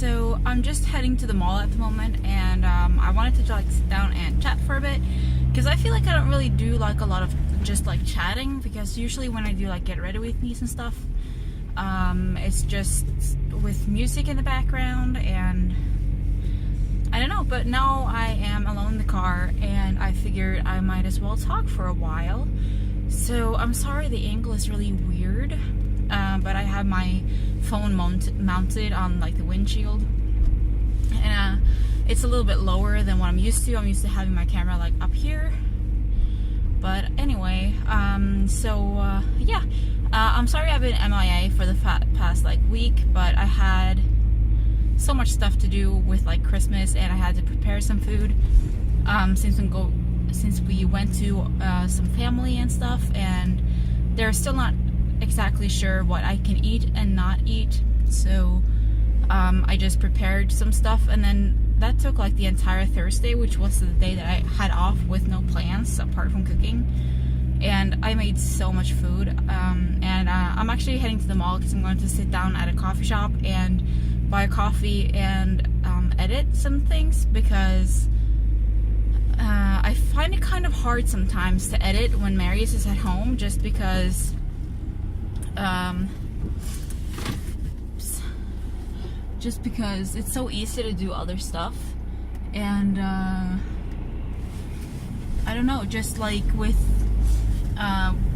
so I'm just heading to the mall at the moment, and I wanted to like sit down and chat for a bit, because I feel like I don't really do like a lot of just like chatting, because usually when I do like get ready with me's and stuff, it's just with music in the background, and I don't know. But now I am alone in the car, and I figured I might as well talk for a while. So I'm sorry the angle is really weird, but I have my phone mounted on like the windshield, and it's a little bit lower than what I'm used to. I'm used to having my camera like up here. But anyway, yeah, I'm sorry I've been MIA for the past like week, but I had so much stuff to do with like Christmas, and I had to prepare some food since we went to some family and stuff, and they're still not exactly sure what I can eat and not eat. So I just prepared some stuff, and then that took like the entire Thursday, which was the day that I had off with no plans apart from cooking. And I made so much food, and I'm actually heading to the mall because I'm going to sit down at a coffee shop and buy a coffee and edit some things, because I find it kind of hard sometimes to edit when Marius is at home, just because it's so easy to do other stuff, and I don't know, just like with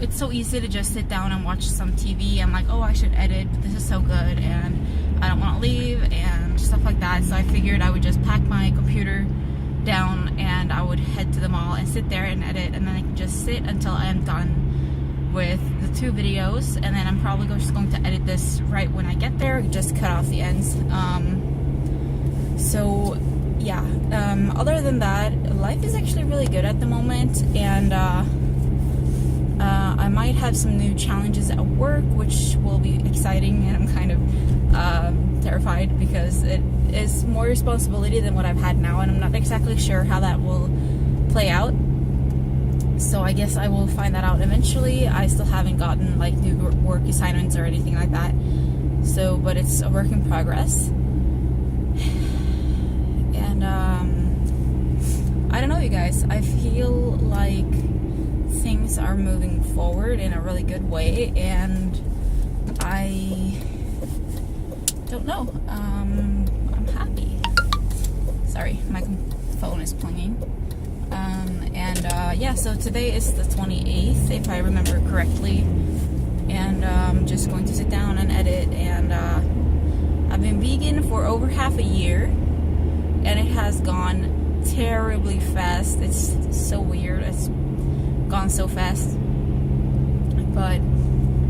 it's so easy to just sit down and watch some TV. I'm like, oh, I should edit, but this is so good, and I don't want to leave, and stuff like that. So I figured I would just pack my computer down, and I would head to the mall and sit there and edit, and then I can just sit until I am done with the 2 videos, and then I'm probably just going to edit this right when I get there, just cut off the ends. So yeah, other than that, life is actually really good at the moment, and I might have some new challenges at work, which will be exciting, and I'm kind of terrified because it is more responsibility than what I've had now, and I'm not exactly sure how that will play out. So I guess I will find that out eventually. I still haven't gotten like new work assignments or anything like that. So, but it's a work in progress. And I don't know, you guys. I feel like things are moving forward in a really good way, and I don't know. I'm happy. Sorry, my phone is pinging. Yeah, so today is the 28th, if I remember correctly, and I'm just going to sit down and edit, and I've been vegan for over half a year, and it has gone terribly fast. It's so weird. It's gone so fast, but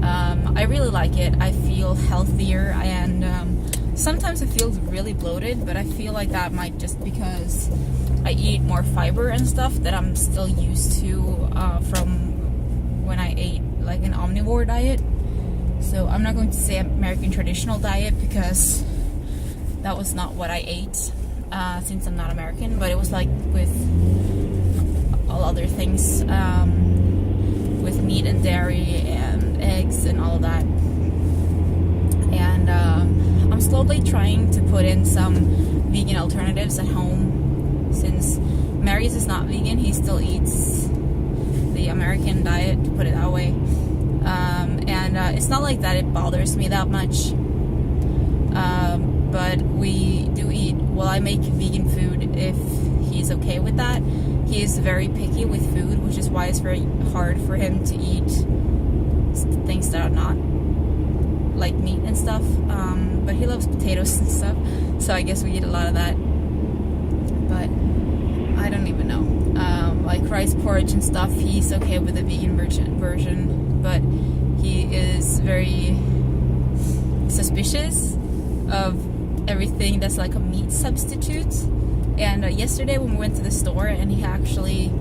I really like it. I feel healthier, and sometimes it feels really bloated, but I feel like that might just because I eat more fiber and stuff that I'm still used to from when I ate like an omnivore diet. So I'm not going to say American traditional diet, because that was not what I ate, since I'm not American, but it was like with all other things, with meat and dairy and eggs and all of that. And I'm slowly trying to put in some vegan alternatives at home. Since Marius is not vegan, he still eats the American diet, to put it that way. And it's not like that it bothers me that much. But we do eat, well, I make vegan food if he's okay with that. He is very picky with food, which is why it's very hard for him to eat things that are not like meat and stuff. But he loves potatoes and stuff, so I guess we eat a lot of that. But I don't even know. Like rice porridge and stuff, he's okay with the vegan version, but he is very suspicious of everything that's like a meat substitute. And yesterday when we went to the store, and he actually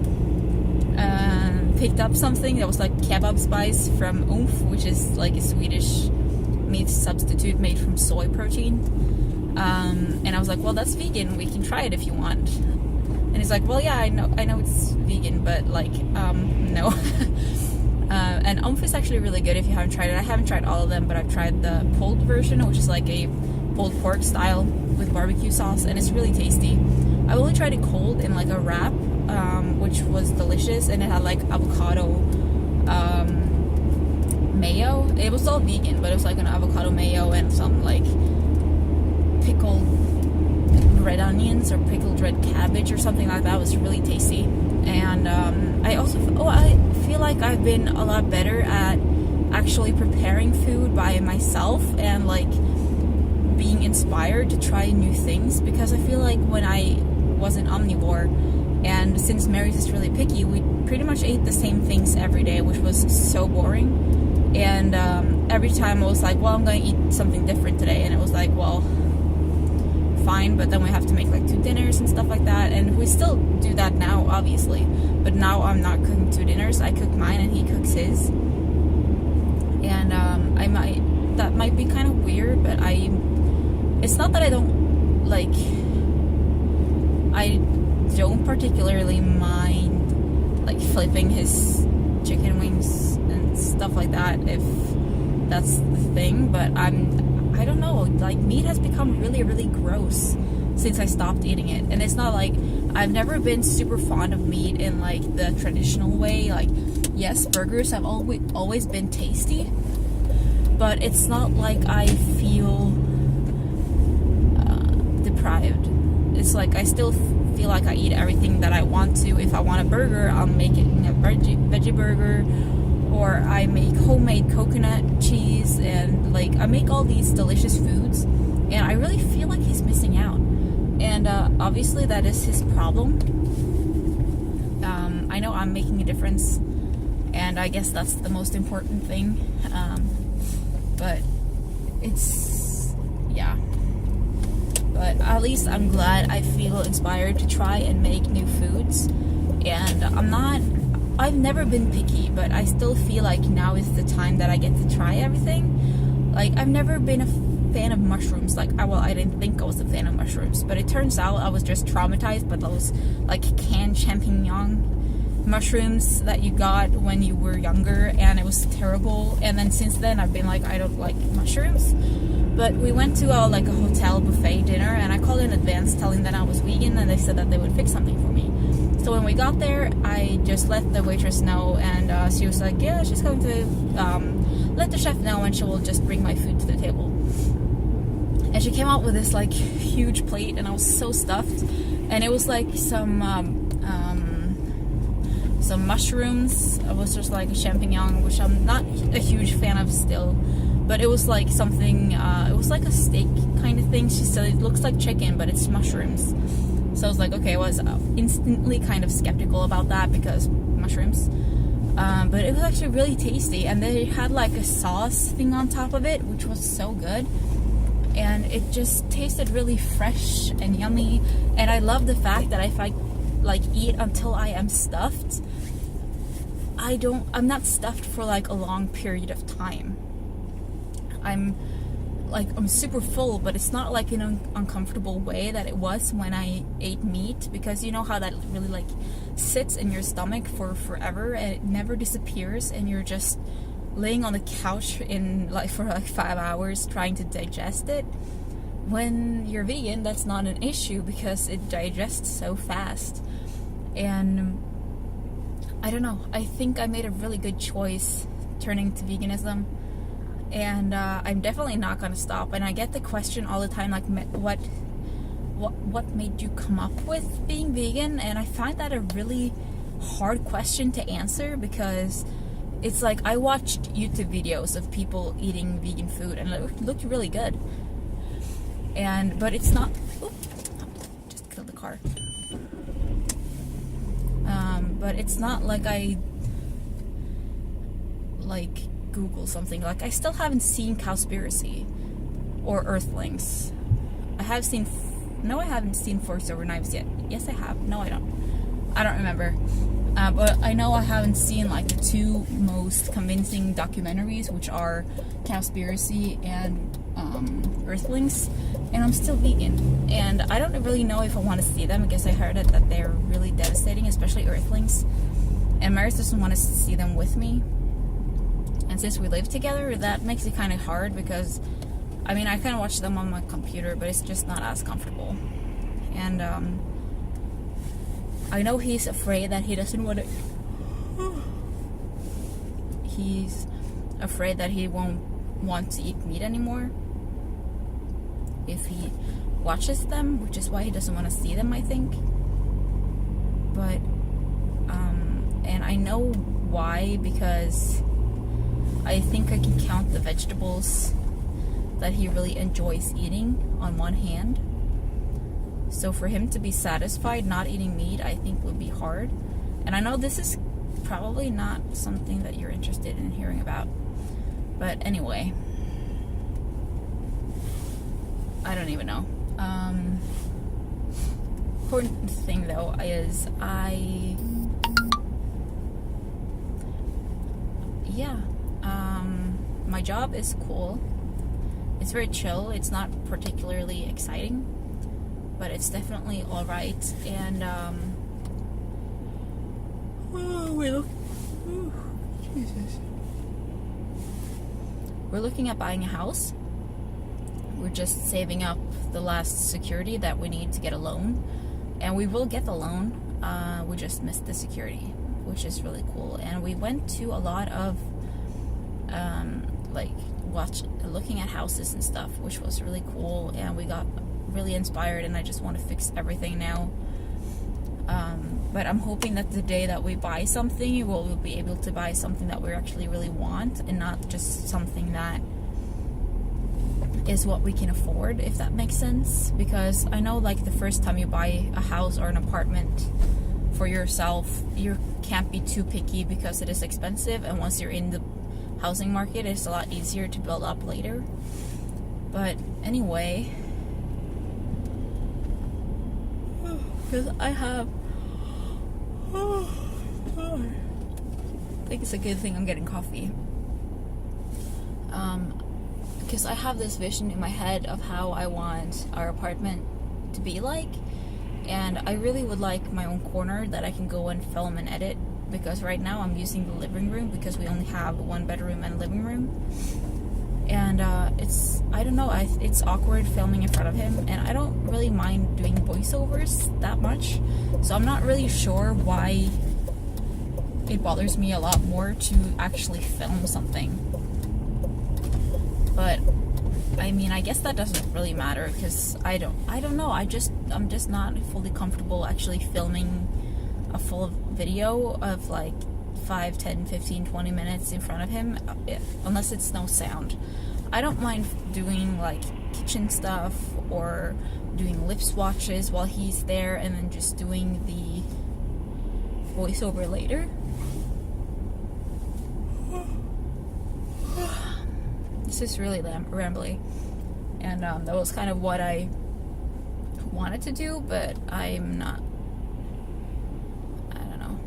picked up something that was like kebab spice from Oomph, which is like a Swedish meat substitute made from soy protein. And I was like, well, that's vegan, we can try it if you want. And he's like, well, yeah, I know it's vegan, but like, no. And Oomph is actually really good if you haven't tried it. I haven't tried all of them, but I've tried the pulled version, which is like a pulled pork style with barbecue sauce, and it's really tasty. I only tried it cold in like a wrap, which was delicious, and it had like avocado mayo. It was all vegan, but it was like an avocado mayo and some like pickled red onions or pickled red cabbage or something like that. It was really tasty. And I feel like I've been a lot better at actually preparing food by myself and like being inspired to try new things, because I feel like when I was an omnivore, and since Mary's is really picky, we pretty much ate the same things every day, which was so boring. And every time I was like, well, I'm going to eat something different today, and it was like, well, fine, but then we have to make like 2 dinners and stuff like that, and we still do that now, obviously, but now I'm not cooking 2 dinners. I cook mine and he cooks his, and that might be kind of weird, but it's not that I don't particularly mind like flipping his chicken wings and stuff like that, if that's the thing, but I don't know, like meat has become really, really gross since I stopped eating it. And it's not like I've never been super fond of meat in like the traditional way. Like, yes, burgers have always been tasty, but it's not like I feel deprived. It's like I still feel like I eat everything that I want to. If I want a burger, I'll make it a veggie burger, or I make homemade coconut cheese, and like I make all these delicious foods, and I really feel like he's missing out. And obviously that is his problem. I know I'm making a difference, and I guess that's the most important thing. But it's, yeah. But at least I'm glad I feel inspired to try and make new foods. And I've never been picky, but I still feel like now is the time that I get to try everything. Like, I've never been a fan of mushrooms. Like, I didn't think I was a fan of mushrooms, but it turns out I was just traumatized by those like canned champignon mushrooms that you got when you were younger, and it was terrible. And then since then I've been like, I don't like mushrooms. But we went to a hotel buffet dinner, and I called in advance telling them I was vegan, and they said that they would fix something for me. So when we got there, I just let the waitress know, and she was like, yeah, she's going to let the chef know, and she will just bring my food to the table. And she came out with this like huge plate, and I was so stuffed, and it was like some mushrooms. It was just like a champignon, which I'm not a huge fan of still. But it was like something, it was like a steak kind of thing. She said it looks like chicken, but it's mushrooms. So I was like, okay, I was instantly kind of skeptical about that because mushrooms. But it was actually really tasty. And they had like a sauce thing on top of it, which was so good. And it just tasted really fresh and yummy. And I love the fact that if I like eat until I am stuffed, I'm not stuffed for like a long period of time. I'm super full, but it's not like in an uncomfortable way that it was when I ate meat, because you know how that really like sits in your stomach for forever and it never disappears, and you're just laying on the couch for 5 hours trying to digest it. When you're vegan, that's not an issue because it digests so fast. And I don't know, I think I made a really good choice turning to veganism. And I'm definitely not gonna stop. And I get the question all the time, like, what made you come up with being vegan? And I find that a really hard question to answer, because it's like I watched YouTube videos of people eating vegan food, and it looked really good. But it's not. Just killed the car. But it's not like I Google something. Like, I still haven't seen Cowspiracy or Earthlings. I haven't seen Forks Over Knives yet. Yes, I have. No, I don't remember. But I know I haven't seen like the 2 most convincing documentaries, which are Cowspiracy and Earthlings, and I'm still vegan. And I don't really know if I want to see them, because I heard that they're really devastating, especially Earthlings. And Maris doesn't want to see them with me. And since we live together, that makes it kind of hard, because I mean, I can watch them on my computer, but it's just not as comfortable. And I know he's afraid that he doesn't want to. He's afraid that he won't want to eat meat anymore if he watches them, which is why he doesn't want to see them, I think. But and I know why, because I think I can count the vegetables that he really enjoys eating on one hand. So for him to be satisfied not eating meat, I think would be hard. And I know this is probably not something that you're interested in hearing about. But anyway, I don't even know. Important thing though is my job is cool. It's very chill. It's not particularly exciting, but it's definitely all right. And we're looking at buying a house. We're just saving up the last security that we need to get a loan, and we will get the loan. We just missed the security, which is really cool. And we went to a lot of looking at houses and stuff, which was really cool, and we got really inspired, and I just want to fix everything now. But I'm hoping that the day that we buy something, we'll be able to buy something that we actually really want, and not just something that is what we can afford, if that makes sense. Because I know, like, the first time you buy a house or an apartment for yourself, you can't be too picky because it is expensive, and once you're in the housing market, it's a lot easier to build up later. But anyway, because I think it's a good thing I'm getting coffee. Because I have this vision in my head of how I want our apartment to be like, and I really would like my own corner that I can go and film and edit, because right now I'm using the living room because we only have one bedroom and living room, and I don't know, it's awkward filming in front of him, and I don't really mind doing voiceovers that much, so I'm not really sure why it bothers me a lot more to actually film something. But I mean, I guess that doesn't really matter, because I don't know, I'm just not fully comfortable actually filming a full video of like 5, 10, 15, 20 minutes in front of him, unless it's no sound. I don't mind doing like kitchen stuff or doing lip swatches while he's there, and then just doing the voiceover later. This is really rambly, and that was kind of what I wanted to do, but I'm not. I don't know.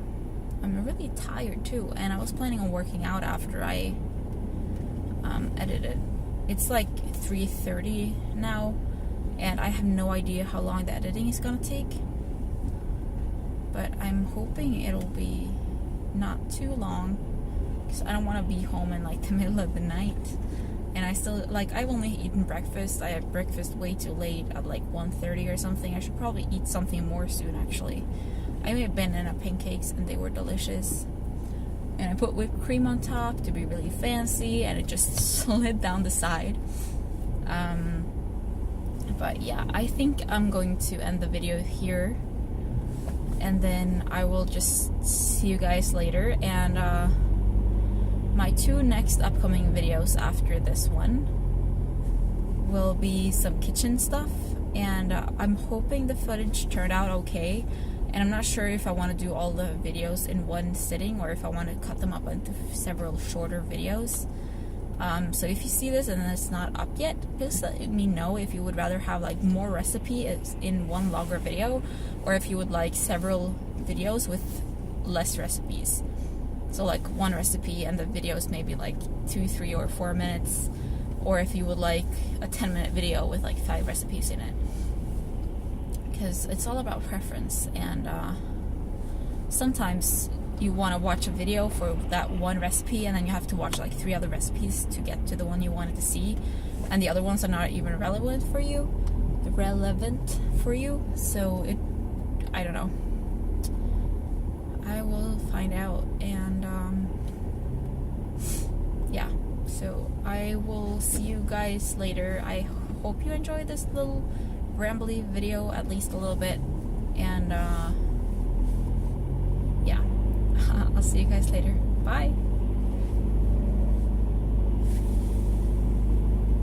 I'm really tired too, and I was planning on working out after I edited. It's like 3:30 now, and I have no idea how long the editing is gonna take, but I'm hoping it'll be not too long, because I don't want to be home in like the middle of the night. And I still, like, I've only eaten breakfast. I had breakfast way too late at like 1:30 or something. I should probably eat something more soon, actually. I made banana pancakes, and they were delicious. And I put whipped cream on top to be really fancy, and it just slid down the side. But yeah, I think I'm going to end the video here, and then I will just see you guys later. And my 2 next upcoming videos after this one will be some kitchen stuff, and I'm hoping the footage turned out okay, and I'm not sure if I want to do all the videos in one sitting or if I want to cut them up into several shorter videos. So if you see this and it's not up yet, just let me know if you would rather have like more recipe in one longer video, or if you would like several videos with less recipes. So like one recipe and the videos maybe like 2, 3, or 4 minutes, or if you would like a 10-minute video with like 5 recipes in it, because it's all about preference. And sometimes you want to watch a video for that one recipe, and then you have to watch like 3 other recipes to get to the one you wanted to see, and the other ones are not even relevant for you. So I don't know. I will find out, and yeah. So I will see you guys later. I hope you enjoyed this little rambly video, at least a little bit, and yeah. I'll see you guys later. Bye.